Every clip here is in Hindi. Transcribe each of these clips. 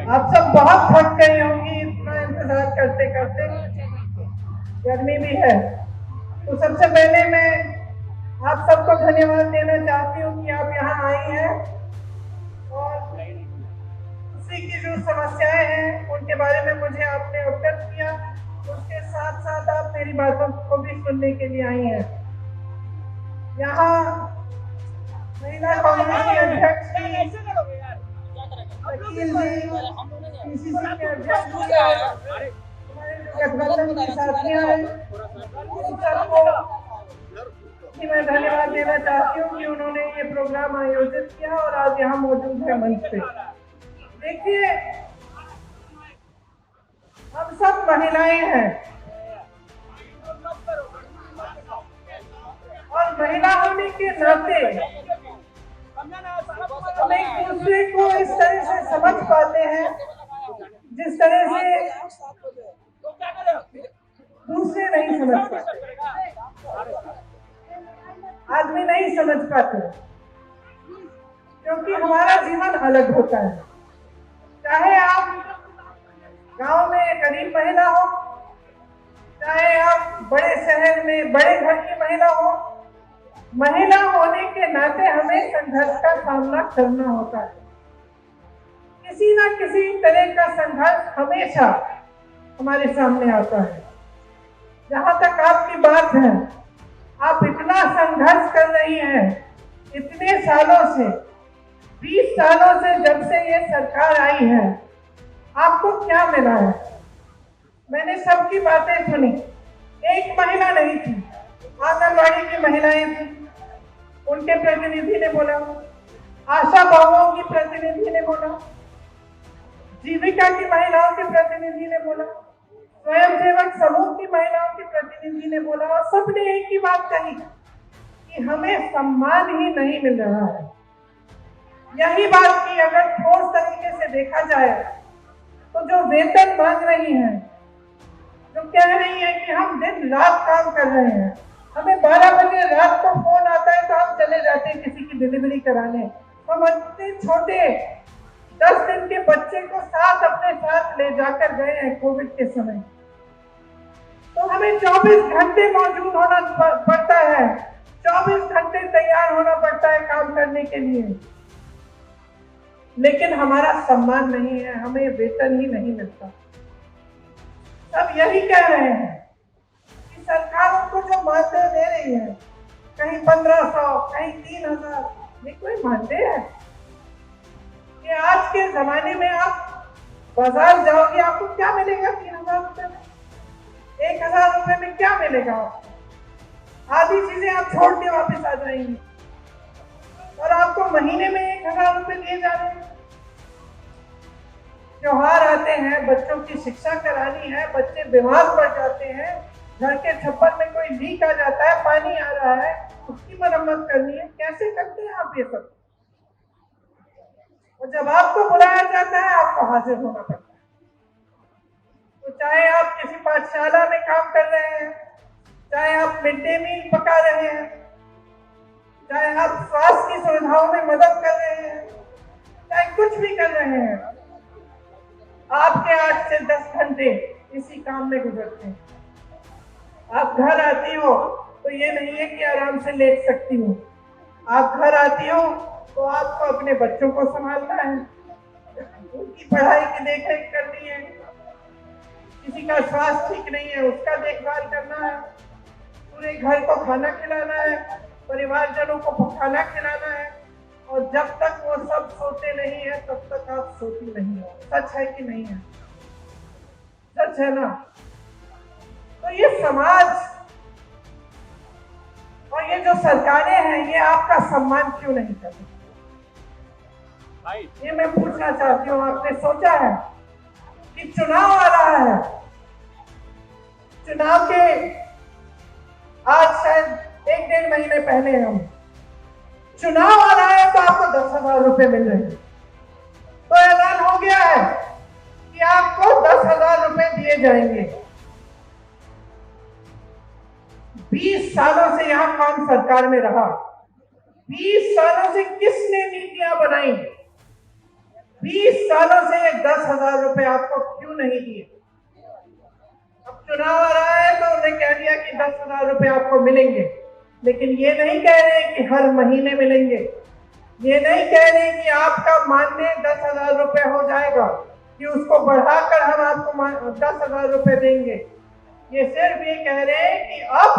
आप सब बहुत थक गई होंगी इतना इंतजार करते करते, गर्मी भी है। तो सबसे पहले मैं आप सबको धन्यवाद देना चाहती हूँ कि आप यहाँ आई हैं और उसी की जो समस्याएं हैं उनके बारे में मुझे आपने अवगत किया। उसके साथ साथ आप मेरी बातों को भी सुनने के लिए आई हैं। यहाँ महिला कांग्रेस के अध्यक्ष वकील जी, पीसीसी के अध्यक्ष हमारे जो गठबंधन के साथियां हैं, उन सबको मैं धन्यवाद देना चाहती हूँ कि उन्होंने ये प्रोग्राम आयोजित किया और आज यहाँ मौजूद है मंच पे। देखिए, हम सब महिलाएं हैं और महिला होने के नाते हम एक दूसरे को इस तरह से समझ पाते हैं जिस तरह से दूसरे नहीं समझ पाते, आदमी नहीं समझ पाते, क्योंकि हमारा जीवन अलग होता है। चाहे आप गांव में गरीब महिला हो, चाहे आप बड़े शहर में बड़े घर की महिला हो, महिला होने के नाते हमें संघर्ष का सामना करना होता है। किसी ना किसी तरह का संघर्ष हमेशा हमारे सामने आता है। जहां तक आपकी बात है, आप इतना संघर्ष कर रही हैं इतने सालों से, 20 सालों से, जब से ये सरकार आई है, आपको क्या मिला है? मैंने सबकी बातें सुनी। एक महिला नहीं थी, आंगनबाड़ी की महिलाएं थी, उनके प्रतिनिधि ने बोला, आशा बहुओं की प्रतिनिधि ने बोला, जीविका की महिलाओं के प्रतिनिधि ने बोला, स्वयंसेवक समूह की महिलाओं के प्रतिनिधि ने बोला, और सबने एक ही बात कही कि हमें सम्मान ही नहीं मिल रहा है। यही बात की अगर ठोस तरीके से देखा जाए तो जो वेतन मांग रही है, जो कह रही है कि हम दिन रात काम कर रहे हैं, हमें 12 बजे रात को फोन आता है तो हम चले जाते हैं किसी की डिलीवरी कराने। हम इतने छोटे 10 दिन के बच्चे को साथ अपने साथ ले जाकर गए हैं कोविड के समय। तो हमें 24 घंटे मौजूद होना पड़ता है, 24 घंटे तैयार होना पड़ता है काम करने के लिए, लेकिन हमारा सम्मान नहीं है, हमें वेतन ही नहीं मिलता। सब यही कह रहे हैं कि सरकार उनको जो मानदेय दे रही है, कहीं 1500, कहीं 3000, ये कोई मानदेय है? कि आज के जमाने में आप बाजार जाओगे, आपको क्या मिलेगा 3000 रुपए में? 1000 रुपए में क्या मिलेगा आपको? आधी चीजें आप छोड़ के वापस आ जाएंगे और आपको महीने में 1000 रुपए दिए जा रहे हैं। त्योहार आते हैं, बच्चों की शिक्षा करानी है, बच्चे बीमार पड़ जाते हैं, घर के छप्पर में कोई लीक आ जाता है, पानी आ रहा है, उसकी मरम्मत करनी है, कैसे करते हैं आप ये सब? और जब आपको बुलाया जाता है, आपको हाजिर होना पड़ता है। तो चाहे आप किसी पाठशाला में काम कर रहे हैं, चाहे आप मिड डे मील पका रहे हैं, चाहे आप स्वास्थ्य की सुविधाओं में मदद कर रहे हैं, चाहे कुछ भी कर रहे हैं, आपके 8 से 10 घंटे इसी काम में गुजरते हैं। आप घर आती हो तो ये नहीं है कि आराम से लेट सकती हो। आप घर आती हो तो आपको अपने बच्चों को संभालना है, उनकी पढ़ाई की देखरेख करनी है, किसी का स्वास्थ्य ठीक नहीं है उसका देखभाल करना है, पूरे घर को खाना खिलाना है, परिवारजनों को खाना खिलाना है, और जब तक वो सब सोते नहीं है तब तक आप सोती नहीं हो। सच है कि नहीं है? सच है ना? तो ये समाज और ये जो सरकारें हैं, ये आपका सम्मान क्यों नहीं करती? ये मैं पूछना चाहती हूँ। आपने सोचा है कि चुनाव आ रहा है, चुनाव के आज शायद 1-1.5 महीने पहले हम चुनाव आ रहा है तो आपको 10,000 रुपए मिल रहे हैं। तो ऐलान हो गया है कि आपको 10,000 रुपए दिए जाएंगे। 20 सालों से यहां कौन सरकार में रहा? 20 सालों से किसने नीतियां बनाई? 20 सालों से ये 10,000 रुपए आपको क्यों नहीं दिए? अब चुनाव आ रहा है तो उन्हें कह दिया कि 10,000 रुपए आपको मिलेंगे, लेकिन ये नहीं कह रहे कि हर महीने मिलेंगे। ये नहीं कह रहे कि आपका मानदेय 10,000 रुपए हो जाएगा, कि उसको बढ़ाकर हम आपको 10,000 रुपए देंगे। ये सिर्फ ये कह रहे हैं कि अब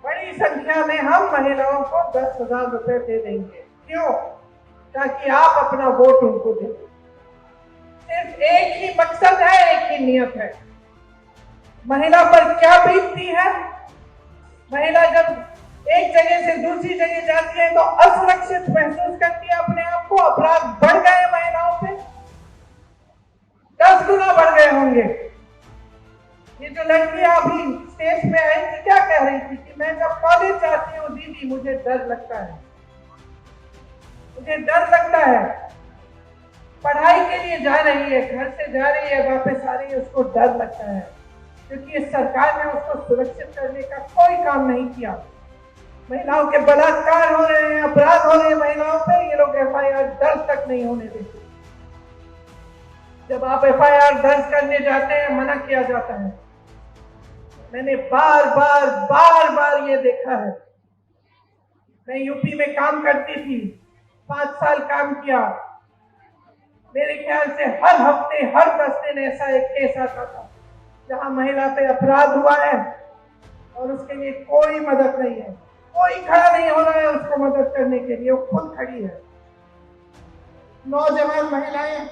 बड़ी संख्या में हम महिलाओं को 10,000 रुपए दे देंगे। क्यों? ताकि आप अपना वोट उनको दें। सिर्फ एक ही मकसद है, एक ही नियत है। महिला पर क्या बीतती है? महिला जब एक जगह से दूसरी जगह जाती है तो असुरक्षित महसूस करती है अपने आप को। अपराध बढ़ गए महिलाओं पे, 10 गुना बढ़ गए होंगे। ये जो लड़कियां अभी स्टेज पे आई थी, क्या कह रही थी कि मैं जब कॉलेज जाती हूँ दीदी मुझे डर लगता है, मुझे डर लगता है। पढ़ाई के लिए जा रही है, घर से जा रही है, वापस आ रही है, उसको डर लगता है, क्योंकि इस सरकार ने उसको सुरक्षित करने का कोई काम नहीं किया। महिलाओं के बलात्कार हो रहे हैं, अपराध हो रहे हैं महिलाओं पे, ये लोग FIR दर्ज तक नहीं होने देते। जब आप FIR दर्ज करने जाते हैं मना किया जाता है। मैंने बार बार ये देखा है। मैं यूपी में काम करती थी, 5 साल काम किया। मेरे ख्याल से हर हफ्ते, हर 10 दिन ऐसा एक केस आता था जहां महिला पे अपराध हुआ है और उसके लिए कोई मदद नहीं है, कोई खड़ा नहीं हो रहा है उसको मदद करने के लिए, वो खुद खड़ी है। नौजवान महिलाएं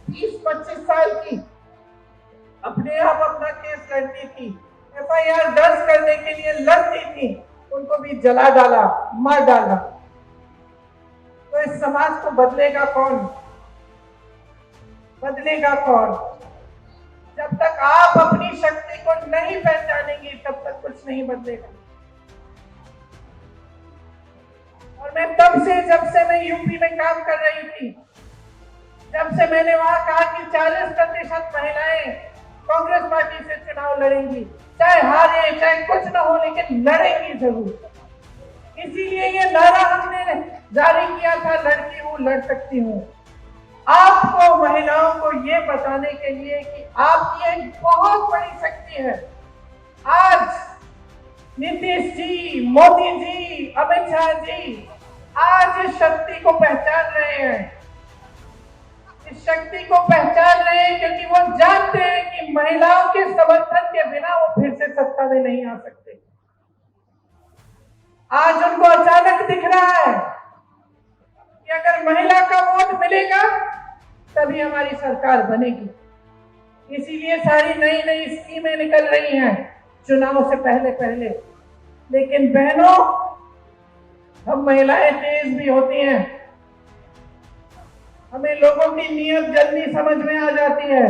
20-25 साल की अपने आप अपना केस लड़ती थी, FIR दर्ज करने के लिए लड़ती थी, उनको भी जला डाला, मार डाला। तो इस समाज को बदलेगा कौन? बदलेगा कौन? जब तक आप अपनी शक्ति को नहीं पहचानेंगे तब तक कुछ नहीं बदलेगा। और मैं तब से, जब से मैं यूपी में काम कर रही थी, जब से मैंने वहां कहा कि 40% महिलाएं कांग्रेस पार्टी से चुनाव लड़ेंगी, चाहे हारे चाहे कुछ ना हो, लेकिन लड़ेंगी जरूर। इसीलिए ये नारा हमने जारी किया था, लड़की हूं लड़ सकती हूं। आपको, महिलाओं को ये बताने के लिए कि आपकी एक बहुत बड़ी शक्ति है। आज नीतीश जी, मोदी जी, अमित शाह जी आज इस शक्ति को पहचान रहे हैं। इस शक्ति को पहचान रहे हैं क्योंकि वो जानते हैं कि महिलाओं के समर्थन के बिना वो फिर से सत्ता में नहीं आ सकते। आज उनको अचानक दिख रहा है कि अगर महिला का वोट मिलेगा तभी हमारी सरकार बनेगी। इसीलिए सारी नई नई स्कीमें निकल रही हैं चुनाव से पहले पहले। लेकिन बहनों, हम महिलाएं तेज भी होती हैं, हमें लोगों की नीयत जल्दी समझ में आ जाती है।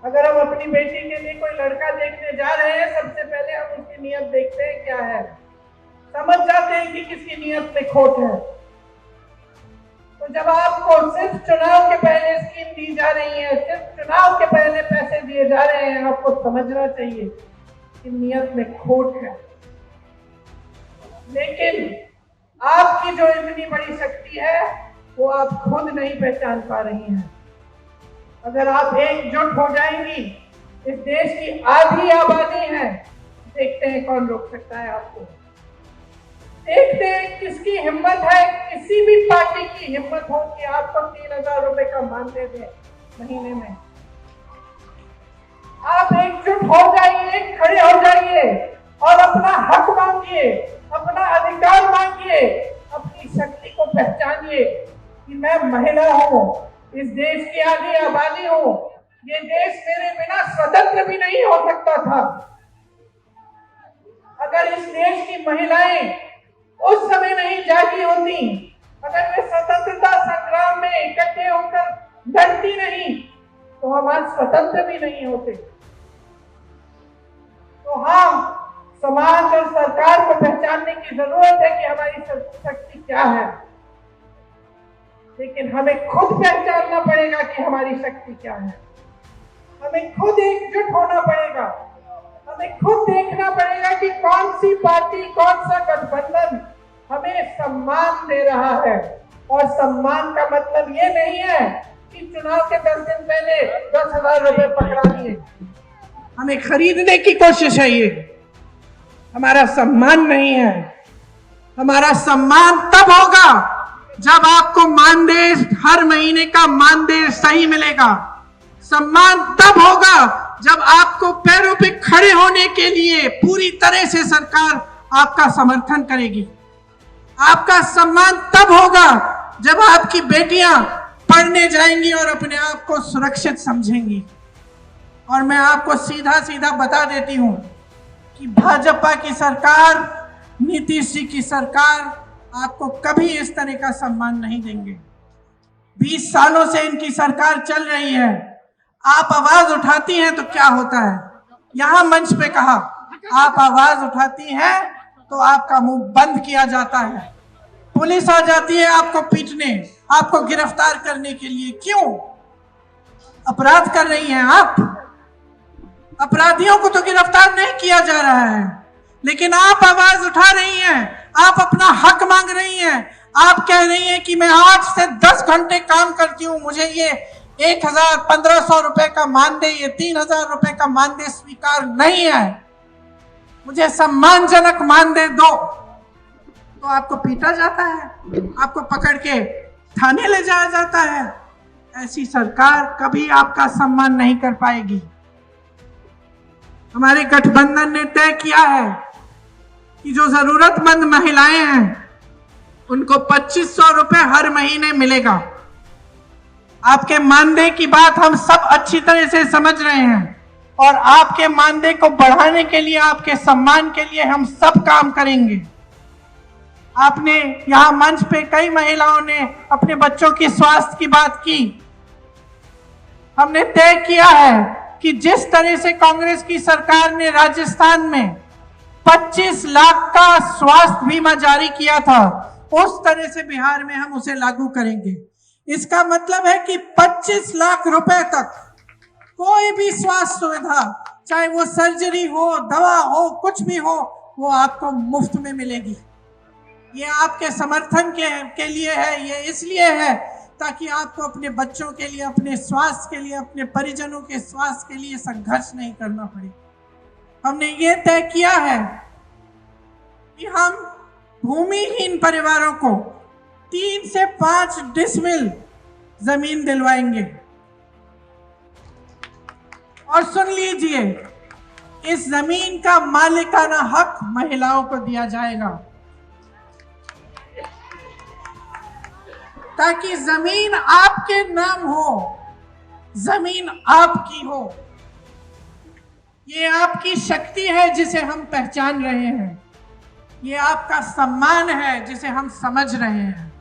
अगर हम अपनी बेटी के लिए कोई लड़का देखने जा रहे हैं, सबसे पहले हम उसकी नीयत देखते हैं क्या है, समझ जाते हैं कि किसकी नीयत में खोट है। तो जब आपको सिर्फ चुनाव के पहले स्कीम दी जा रही है, सिर्फ चुनाव के पहले पैसे दिए जा रहे हैं, आपको समझना चाहिए कि नीयत में खोट है। लेकिन आपकी जो इतनी बड़ी शक्ति है वो आप खुद नहीं पहचान पा रही हैं। अगर आप एकजुट हो जाएंगी, इस देश की आधी आबादी है, देखते हैं कौन रोक सकता है आपको। देखते हैं किसकी हिम्मत है, किसी भी पार्टी की हिम्मत हो कि आपको 3,000 रुपए का मानदेय दे महीने में। आप एकजुट हो जाइए, खड़े हो जाइए और अपना हक मांगिए, अपना अधिकार मांगिए, अपनी शक्ति को पहचानिए कि मैं महिला हूं, इस देश की आधी आबादी हूं, ये देश मेरे बिना स्वतंत्र भी नहीं हो सकता था। अगर इस देश की महिलाएं उस समय नहीं जागी होती, अगर वे स्वतंत्रता संग्राम में इकट्ठे होकर लड़ती नहीं, तो हम आज स्वतंत्र भी नहीं होते। तो हाँ, समाज और सरकार को पहचानने की जरूरत है कि हमारी शक्ति क्या है, लेकिन हमें खुद पहचानना पड़ेगा कि हमारी शक्ति क्या है। हमें खुद एकजुट होना पड़ेगा, हमें खुद देखना पड़ेगा कि कौन सी पार्टी, कौन सा गठबंधन हमें सम्मान दे रहा है। और सम्मान का मतलब ये नहीं है कि चुनाव के 10 दिन पहले 10,000 रुपए पकड़ा दिए, हमें खरीदने की कोशिश है। ये हमारा सम्मान नहीं है। हमारा सम्मान तब होगा जब आपको मानदेय, हर महीने का मानदेय सही मिलेगा। सम्मान तब होगा जब आपको पैरों पे खड़े होने के लिए पूरी तरह से सरकार आपका समर्थन करेगी। आपका सम्मान तब होगा जब आपकी बेटियां पढ़ने जाएंगी और अपने आप को सुरक्षित समझेंगी। और मैं आपको सीधा सीधा बता देती हूं कि भाजपा की सरकार, नीतीश जी की सरकार आपको कभी इस तरह का सम्मान नहीं देंगे। 20 सालों से इनकी सरकार चल रही है। आप आवाज उठाती हैं तो क्या होता है? यहां मंच पे कहा, आप आवाज उठाती हैं तो आपका मुंह बंद किया जाता है। पुलिस आ जाती है आपको पीटने, आपको गिरफ्तार करने के लिए। क्यों? अपराध कर रही हैं आप। अपराधियों को तो गिरफ्तार नहीं किया जा रहा है, लेकिन आप आवाज उठा रही हैं, आप अपना हक मांग रही हैं। आप कह रही हैं कि मैं 8 से 10 घंटे काम करती हूं, मुझे ये 1,000-1,500 रुपए का मानदेय, ये 3,000 रुपए का मानदेय स्वीकार नहीं है, मुझे सम्मानजनक मानदेय दो। तो आपको पीटा जाता है, आपको पकड़ के थाने ले जाया जाता है। ऐसी सरकार कभी आपका सम्मान नहीं कर पाएगी। हमारे गठबंधन ने तय किया है कि जो जरूरतमंद महिलाएं हैं उनको 2,500 रुपए हर महीने मिलेगा। आपके मानदेय की बात हम सब अच्छी तरह से समझ रहे हैं और आपके मानदेय को बढ़ाने के लिए, आपके सम्मान के लिए हम सब काम करेंगे। आपने यहां मंच पे कई महिलाओं ने अपने बच्चों की स्वास्थ्य की बात की। हमने तय किया है कि जिस तरह से कांग्रेस की सरकार ने राजस्थान में 25 लाख का स्वास्थ्य बीमा जारी किया था, उस तरह से बिहार में हम उसे लागू करेंगे। इसका मतलब है कि 25 लाख रुपए तक कोई भी स्वास्थ्य सुविधा, चाहे वो सर्जरी हो, दवा हो, कुछ भी हो, वो आपको मुफ्त में मिलेगी। ये आपके समर्थन के लिए है, ये इसलिए है ताकि आपको अपने बच्चों के लिए, अपने स्वास्थ्य के लिए, अपने परिजनों के स्वास्थ्य के लिए संघर्ष नहीं करना पड़े। हमने ये तय किया है कि हम भूमिहीन परिवारों को 3 से 5 डिसमिल जमीन दिलवाएंगे। और सुन लीजिए, इस जमीन का मालिकाना हक महिलाओं को दिया जाएगा ताकि जमीन आपके नाम हो, जमीन आपकी हो। ये आपकी शक्ति है जिसे हम पहचान रहे हैं, ये आपका सम्मान है जिसे हम समझ रहे हैं।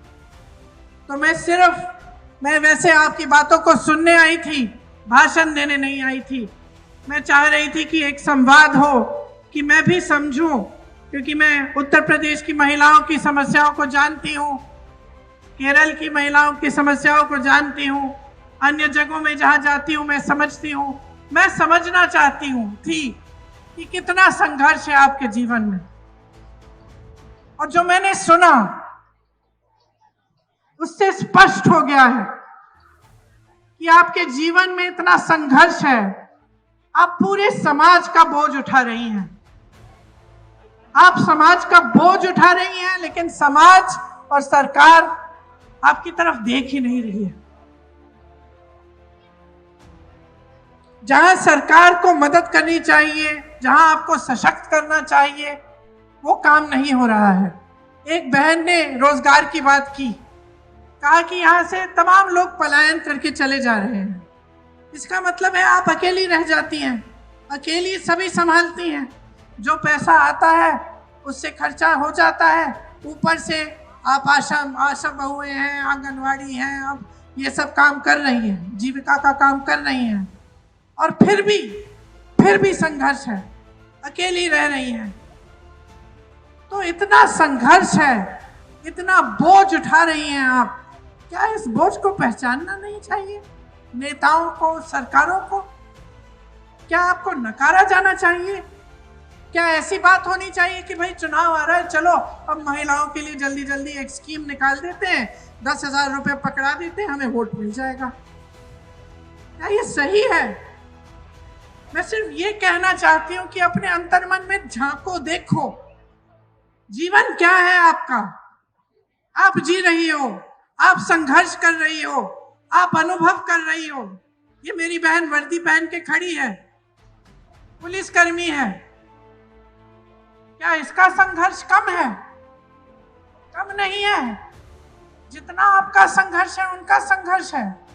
तो मैं वैसे आपकी बातों को सुनने आई थी, भाषण देने नहीं आई थी। मैं चाह रही थी कि एक संवाद हो, कि मैं भी समझूं, क्योंकि मैं उत्तर प्रदेश की महिलाओं की समस्याओं को जानती हूँ, केरल की महिलाओं की समस्याओं को जानती हूँ, अन्य जगहों में जहाँ जाती हूँ मैं समझती हूँ। मैं समझना चाहती हूँ कि कितना संघर्ष है आपके जीवन में। और जो मैंने सुना उससे स्पष्ट हो गया है कि आपके जीवन में इतना संघर्ष है। आप पूरे समाज का बोझ उठा रही हैं, आप समाज का बोझ उठा रही हैं, लेकिन समाज और सरकार आपकी तरफ देख ही नहीं रही है। जहां सरकार को मदद करनी चाहिए, जहां आपको सशक्त करना चाहिए, वो काम नहीं हो रहा है। एक बहन ने रोजगार की बात की, कहा कि यहां से तमाम लोग पलायन करके चले जा रहे हैं। इसका मतलब है आप अकेली रह जाती हैं, अकेली सभी संभालती हैं। जो पैसा आता है उससे खर्चा हो जाता है, ऊपर से आप आशा बहुएं हैं, आंगनवाड़ी हैं, अब ये सब काम कर रही हैं, जीविका का काम कर रही हैं, और फिर भी संघर्ष है, अकेली रह रही हैं। तो इतना संघर्ष है, इतना बोझ उठा रही हैं आप, क्या इस बोझ को पहचानना नहीं चाहिए? नेताओं को, सरकारों को क्या आपको नकारा जाना चाहिए? क्या ऐसी बात होनी चाहिए कि भाई चुनाव आ रहा है, चलो अब महिलाओं के लिए जल्दी जल्दी एक स्कीम निकाल देते हैं, 10,000 रुपए पकड़ा देते हैं, हमें वोट मिल जाएगा? क्या ये सही है? मैं सिर्फ ये कहना चाहती हूं कि अपने अंतर्मन में झांको, देखो जीवन क्या है आपका। आप जी रही हो, आप संघर्ष कर रही हो, आप अनुभव कर रही हो। ये मेरी बहन वर्दी पहन के खड़ी है, पुलिसकर्मी है। क्या इसका संघर्ष कम है? कम नहीं है। जितना आपका संघर्ष है उनका संघर्ष है।